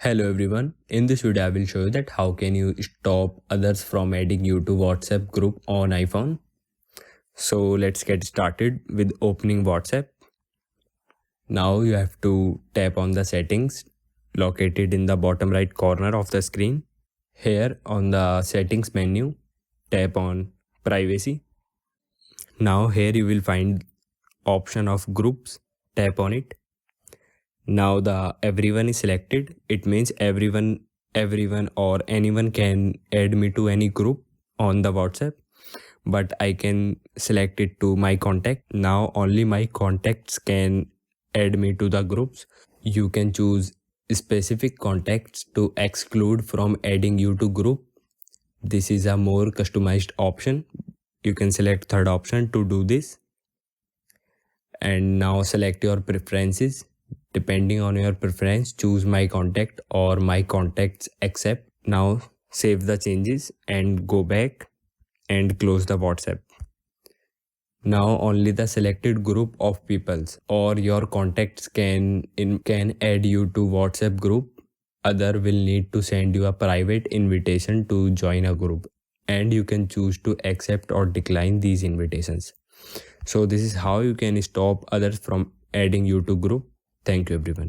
Hello everyone. In this video I will show you that how can you stop others from adding you to WhatsApp group on iPhone. So let's get started with opening WhatsApp. Now you have to tap on the settings located in the bottom right corner of the screen. Here on the settings menu, tap on privacy. Now here you will find option of groups. Tap on it. Now the everyone is selected. It means everyone or anyone can add me to any group on the WhatsApp, but I can select it to my contact. Now only my contacts can add me to the groups. You can choose specific contacts to exclude from adding you to group. This is a more customized option. You can select third option to do this. And now select your preferences. Depending on your preference, choose my contact or my contacts accept. Now save the changes and go back and close the WhatsApp. Now only the selected group of peoples or your contacts can add you to WhatsApp group. Other will need to send you a private invitation to join a group, and you can choose to accept or decline these invitations. So this is how you can stop others from adding you to group. Thank you everyone.